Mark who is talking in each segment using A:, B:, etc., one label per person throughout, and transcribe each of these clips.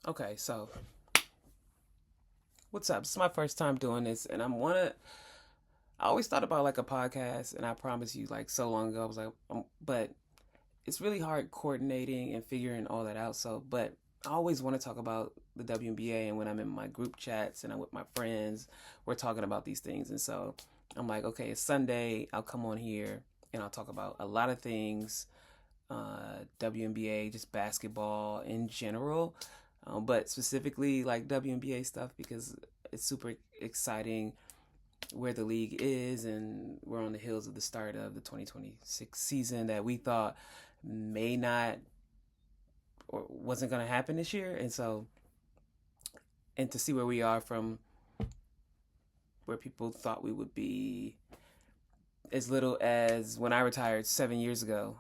A: Okay, so what's up? This is my first time doing this, and I always thought about like a podcast, and I promise you, like so long ago, I was like, but it's really hard coordinating and figuring all that out. So, but I always want to talk about the WNBA, and when I'm in my group chats and I'm with my friends, we're talking about these things, and so I'm like, okay, it's Sunday. I'll come on here and I'll talk about a lot of things, WNBA, just basketball in general, but specifically like WNBA stuff because it's super exciting where the league is, and we're on the heels of the start of the 2026 season that we thought may not or wasn't going to happen this year. And so, and to see where we are from where people thought we would be as little as when I retired 7 years ago,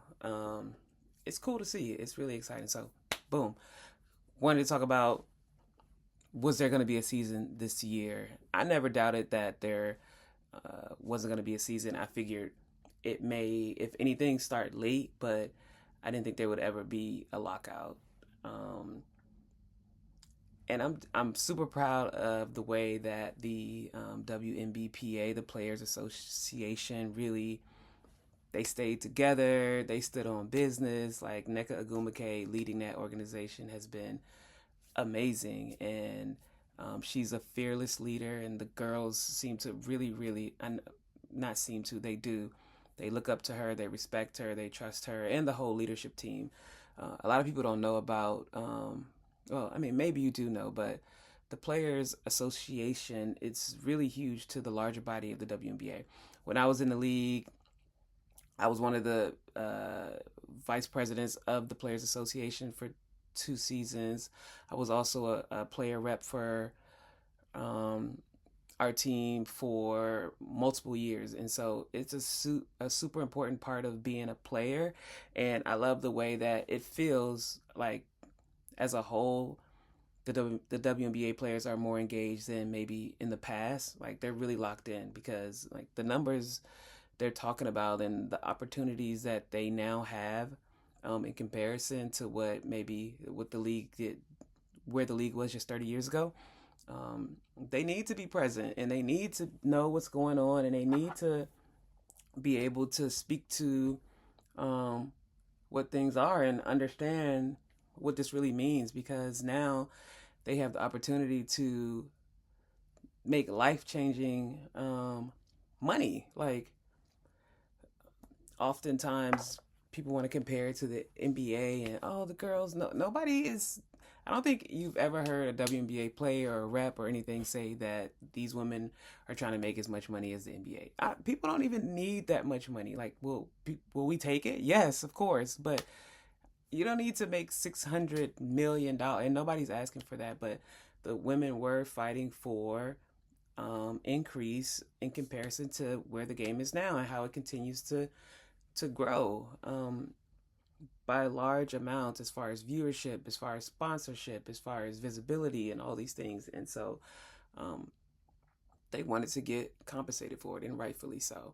A: it's cool to see. It's really exciting. So, boom. Wanted to talk about, was there going to be a season this year? I never doubted that there wasn't going to be a season. I figured it may, if anything, start late, but I didn't think there would ever be a lockout. Um, and I'm super proud of the way that the WNBPA, the Players Association, really they stayed together. They stood on business. Like Neka Agumake leading that organization has been amazing, and she's a fearless leader. And the girls seem to really, not seem to, they do. They look up to her. They respect her. They trust her, and the whole leadership team. A lot of people don't know about. Well, I mean, maybe you do know, but the Players Association, it's really huge to the larger body of the WNBA. When I was in the league, I was one of the vice presidents of the Players Association for 2 seasons. I was also a player rep for um, our team for multiple years, and so it's a super important part of being a player. And I love the way that it feels like, as a whole, the WNBA players are more engaged than maybe in the past. Like they're really locked in because like the numbers they're talking about and the opportunities that they now have, in comparison to what the league did, where the league was just 30 years ago. They need to be present, and they need to know what's going on, and they need to be able to speak to um, what things are and understand what this really means, because now they have the opportunity to make life changing money. Like oftentimes people want to compare it to the NBA and, oh, the girls. No, nobody is. I don't think you've ever heard a WNBA player or a rep or anything say that these women are trying to make as much money as the NBA. People don't even need that much money. Like, will we take it? Yes, of course, but you don't need to make $600 million, and nobody's asking for that. But the women were fighting for increase in comparison to where the game is now and how it continues to grow, by large amounts, as far as viewership, as far as sponsorship, as far as visibility, and all these things. And so um, they wanted to get compensated for it, and rightfully so.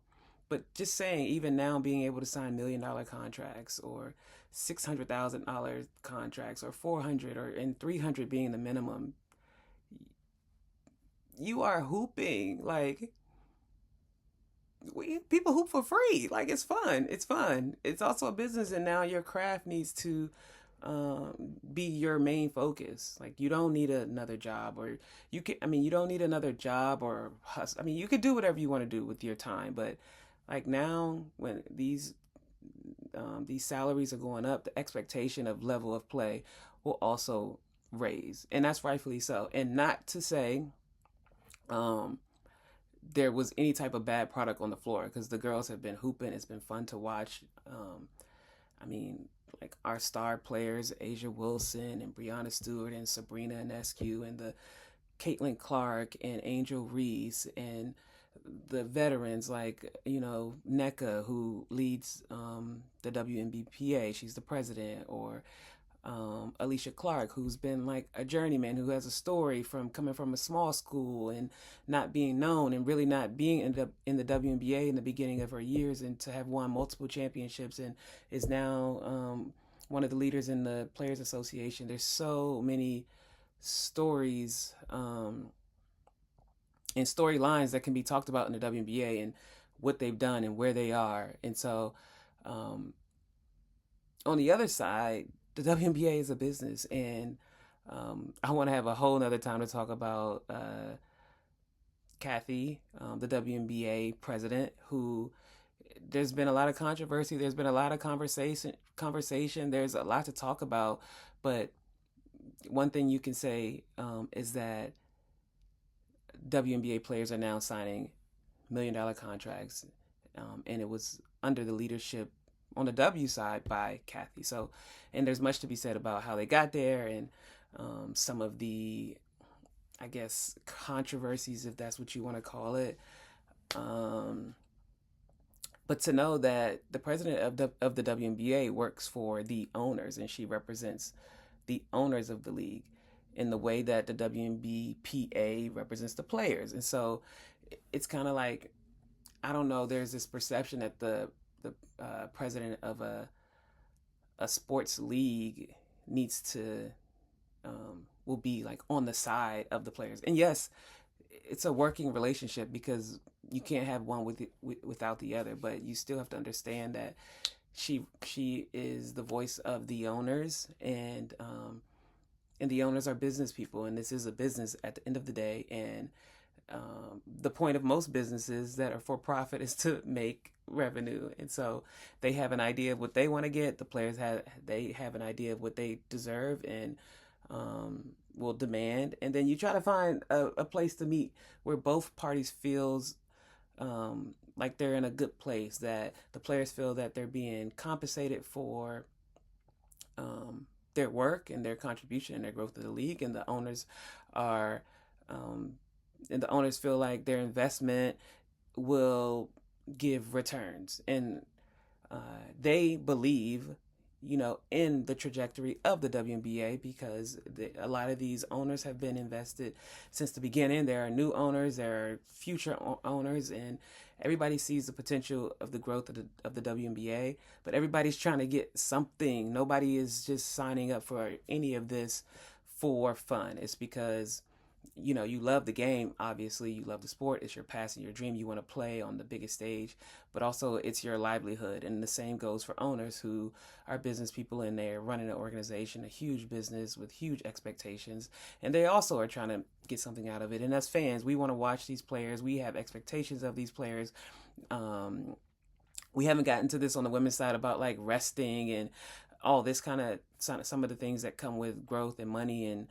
A: But just saying, even now, being able to sign $1 million contracts, or $600,000 contracts, or 400, or and 300 being the minimum, you are hooping. Like, people hoop for free. Like, it's fun. It's fun. It's also a business, and now your craft needs to be your main focus. Like, you don't need another job, or you can. I mean, you don't need another job or hustle. I mean, you can do whatever you want to do with your time, but like now, when these salaries are going up, the expectation of level of play will also raise, and that's rightfully so. And not to say um, there was any type of bad product on the floor, because the girls have been hooping. It's been fun to watch. I mean, like our star players, Asia Wilson and Brianna Stewart and Sabrina Ionescu, and the Caitlin Clark and Angel Reese, and the veterans like, NECA, who leads the WNBPA. She's the president. Or Alicia Clark, who's been like a journeyman, who has a story from coming from a small school and not being known, and really not being in the WNBA in the beginning of her years, and to have won multiple championships, and is now one of the leaders in the Players Association. There's so many stories and storylines that can be talked about in the WNBA and what they've done and where they are. And so, um, on the other side, the WNBA is a business, and I want to have a whole nother time to talk about Kathy, the WNBA president, who there's been a lot of controversy. There's been a lot of conversation. There's a lot to talk about, but one thing you can say is that WNBA players are now signing $1 million contracts, and it was under the leadership on the W side by Kathy. So, and there's much to be said about how they got there and some of the, I guess, controversies, if that's what you want to call it. But to know that the president of the WNBA works for the owners, and she represents the owners of the league in the way that the WNBPA represents the players. And so it's kind of like, I don't know, there's this perception that the president of a sports league needs to will be like on the side of the players. And yes, it's a working relationship because you can't have one without the other, but you still have to understand that she is the voice of the owners, and the owners are business people, and this is a business at the end of the day. And the point of most businesses that are for profit is to make revenue, and so they have an idea of what they want to get. The players have an idea of what they deserve and will demand, and then you try to find a place to meet where both parties feels like they're in a good place, that the players feel that they're being compensated for their work and their contribution and their growth of the league, and the owners are and the owners feel like their investment will give returns, and they believe, in the trajectory of the WNBA, because a lot of these owners have been invested since the beginning. There are new owners, there are future owners, and everybody sees the potential of the growth of the WNBA, but everybody's trying to get something. Nobody is just signing up for any of this for fun. It's because you love the game. Obviously, you love the sport. It's your passion, your dream. You want to play on the biggest stage, but also it's your livelihood. And the same goes for owners who are business people, and they're running an organization, a huge business with huge expectations, and they also are trying to get something out of it. And as fans, we want to watch these players. We have expectations of these players. We haven't gotten to this on the women's side about like resting and all this kind of some of the things that come with growth and money and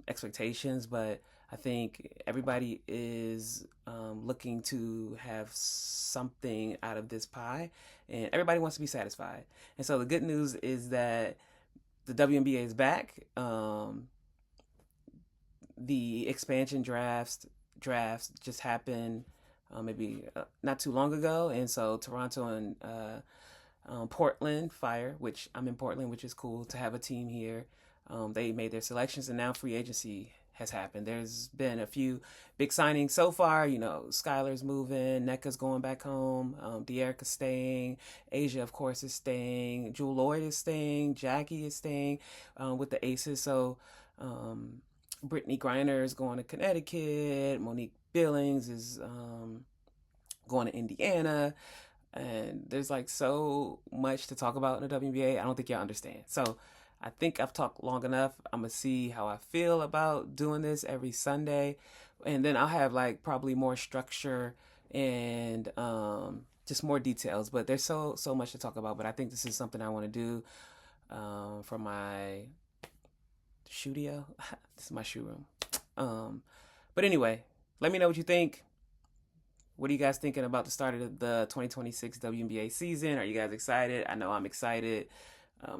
A: expectations, but I think everybody is looking to have something out of this pie, and everybody wants to be satisfied. And so the good news is that the WNBA is back. The expansion drafts just happened maybe not too long ago, and so Toronto and Portland Fire, which I'm in Portland, which is cool to have a team here. They made their selections, and now free agency has happened. There's been a few big signings so far. Skylar's moving, Nneka's going back home, De'Erica's staying, Asia, of course, is staying, Jewel Lloyd is staying, Jackie is staying with the Aces. So Brittany Griner is going to Connecticut, Monique Billings is going to Indiana. And there's like so much to talk about in the WNBA. I don't think y'all understand. So I think I've talked long enough. I'm going to see how I feel about doing this every Sunday. And then I'll have like probably more structure and just more details. But there's so much to talk about. But I think this is something I want to do for my Shoedio. This is my shoe room. But anyway, let me know what you think. What are you guys thinking about the start of the 2026 WNBA season? Are you guys excited? I know I'm excited.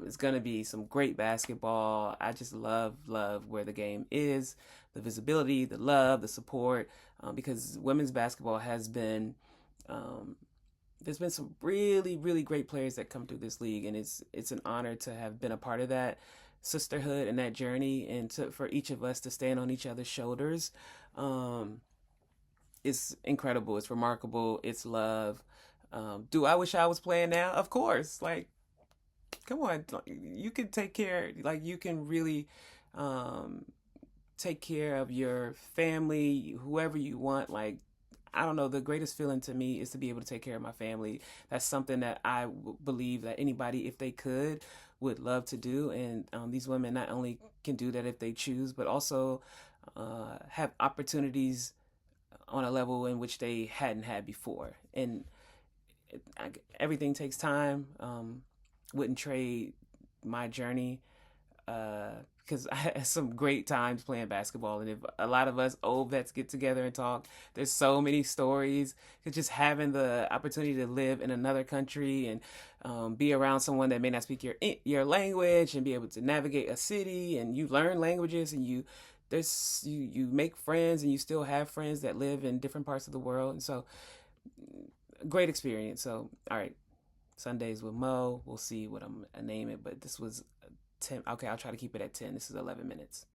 A: It's going to be some great basketball. I just love where the game is, the visibility, the love, the support, because women's basketball has been, there's been some really, really great players that come through this league, and it's an honor to have been a part of that sisterhood and that journey, and for each of us to stand on each other's shoulders. It's incredible. It's remarkable. It's love. Do I wish I was playing now? Of course. Like, come on. You can take care. Like, you can really take care of your family, whoever you want. Like, I don't know, the greatest feeling to me is to be able to take care of my family. That's something that I believe that anybody, if they could, would love to do. And these women not only can do that if they choose, but also have opportunities on a level in which they hadn't had before. And everything takes time. Wouldn't trade my journey because I had some great times playing basketball. And if a lot of us old vets get together and talk, there's so many stories. Cause just having the opportunity to live in another country and be around someone that may not speak your language and be able to navigate a city, and you learn languages, and you make friends, and you still have friends that live in different parts of the world. And so great experience. So all right, Sundays with Mo. We'll see what I'm gonna name it, but this was 10. Okay, I'll try to keep it at 10. This is 11 minutes.